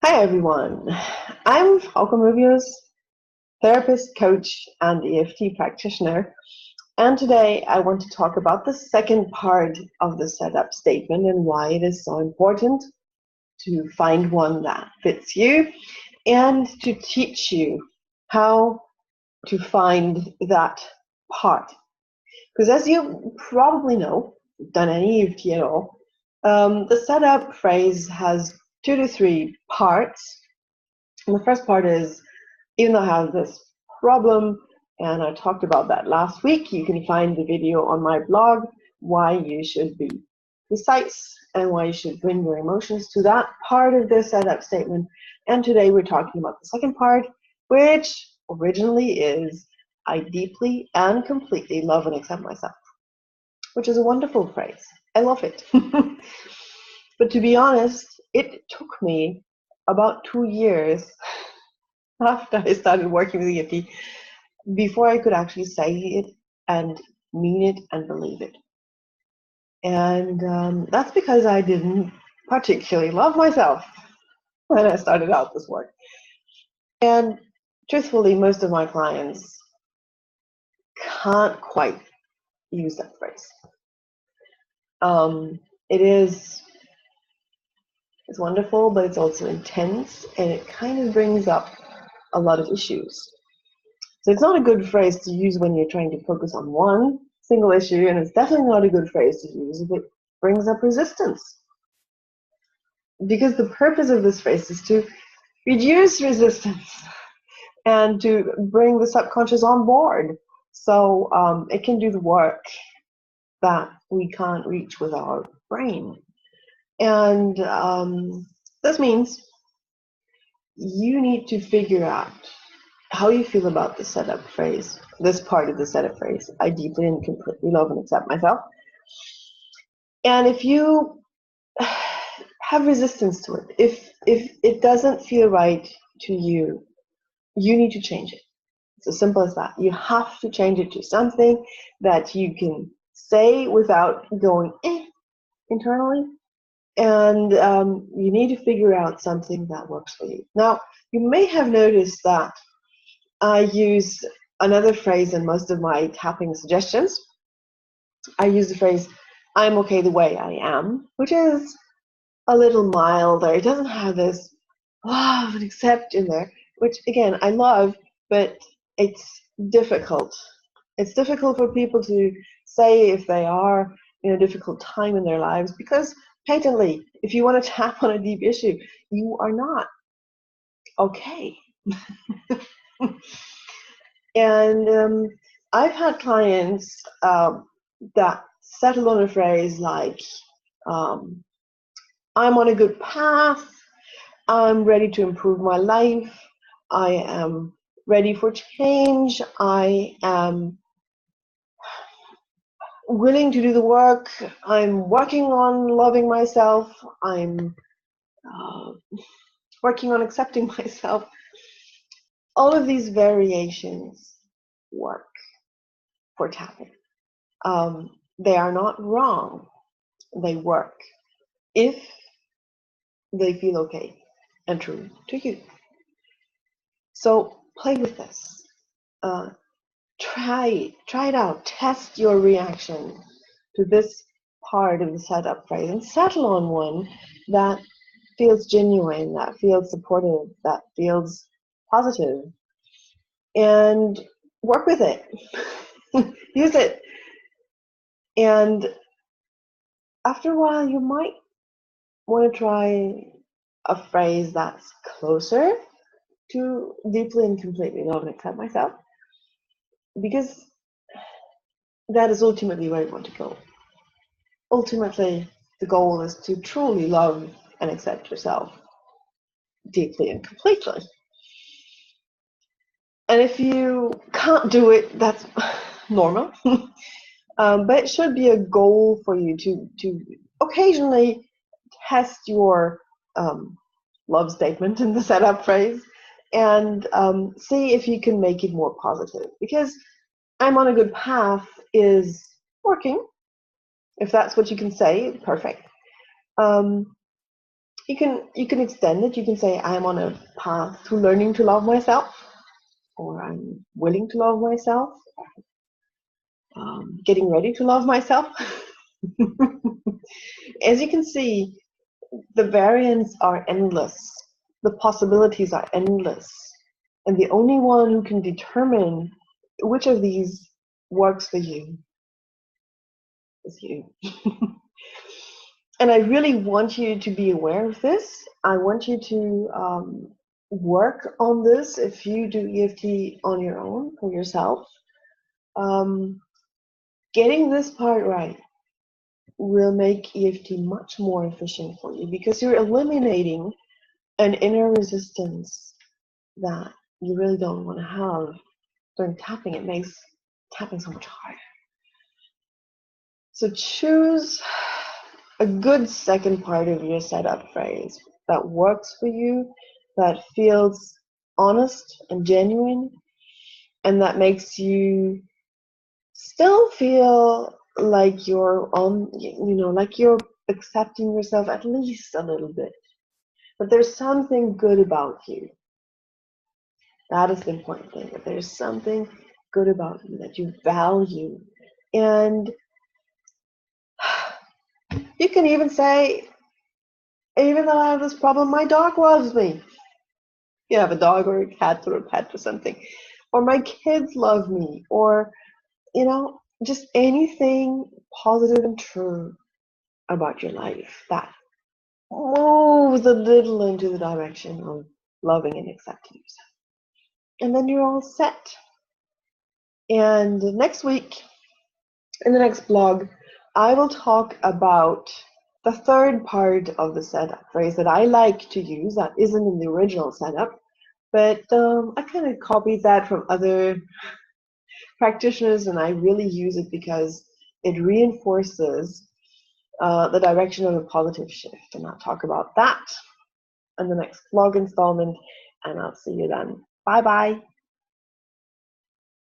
Hi everyone, I'm Frauke Möbius, therapist, coach, and EFT practitioner. And today I want to talk about the second part of the setup statement and why it is so important to find one that fits you and to teach you how to find that part. Because as you probably know, if you've done any EFT at all, the setup phrase has 2 to 3 parts. And the first part is, even though I have this problem, and I talked about that last week, you can find the video on my blog, why you should be precise and why you should bring your emotions to that part of the setup statement. And today we're talking about the second part, which originally is, I deeply and completely love and accept myself, which is a wonderful phrase. I love it. But to be honest, it took me about 2 years after I started working with EFT before I could actually say it and mean it and believe it. And that's because I didn't particularly love myself when I started out this work. And truthfully, most of my clients can't quite use that phrase. It's wonderful, but it's also intense, and it kind of brings up a lot of issues. So it's not a good phrase to use when you're trying to focus on one single issue, and it's definitely not a good phrase to use if it brings up resistance. Because the purpose of this phrase is to reduce resistance and to bring the subconscious on board so it can do the work that we can't reach with our brain. And this means you need to figure out how you feel about the setup phrase, this part of the setup phrase, I deeply and completely love and accept myself. And if you have resistance to it, if it doesn't feel right to you, you need to change it. It's as simple as that. You have to change it to something that you can say without going internally. And you need to figure out something that works for you. Now, you may have noticed that I use another phrase in most of my tapping suggestions. I use the phrase, I'm okay the way I am, which is a little milder. It doesn't have this love and accept in there, which again, I love, but it's difficult. It's difficult for people to say if they are in a difficult time in their lives, because patently, if you want to tap on a deep issue, you are not okay. And I've had clients that settle on a phrase like, I'm on a good path, I'm ready to improve my life, I am ready for change, I am willing to do the work, I'm working on loving myself, I'm working on accepting myself. All of these variations work for tapping. They are not wrong. They work if they feel okay and true to you. So play with this. Try it out. Test your reaction to this part of the setup phrase and settle on one that feels genuine, that feels supportive, that feels positive, and work with it. Use it. And after a while, you might want to try a phrase that's closer to deeply and completely love and accept myself, because that is ultimately where you want to go. Ultimately, the goal is to truly love and accept yourself deeply and completely. And if you can't do it, that's normal. But it should be a goal for you to occasionally test your love statement in the setup phrase and see if you can make it more positive. Because I'm on a good path is working. If that's what you can say, perfect. You can extend it. You can say, I'm on a path to learning to love myself, or I'm willing to love myself, getting ready to love myself. As you can see, the variants are endless. The possibilities are endless. And the only one who can determine which of these works for you is you. And I really want you to be aware of this. I want you to work on this if you do EFT on your own, for yourself. Getting this part right will make EFT much more efficient for you, because you're eliminating an inner resistance that you really don't want to have during tapping. It makes tapping so much harder. So choose a good second part of your setup phrase that works for you, that feels honest and genuine, and that makes you still feel like you're on, like you're accepting yourself at least a little bit. But there's something good about you. That is the important thing, that there's something good about you, that you value. And you can even say, even though I have this problem, my dog loves me. You have a dog or a cat or a pet or something. Or my kids love me. Or, just anything positive and true about your life that moves a little into the direction of loving and accepting yourself. And then you're all set. And next week, in the next blog, I will talk about the third part of the setup phrase that I like to use, that isn't in the original setup, but I kind of copied that from other practitioners, and I really use it because it reinforces the direction of a positive shift. And I'll talk about that in the next blog installment, and I'll see you then. Bye-bye.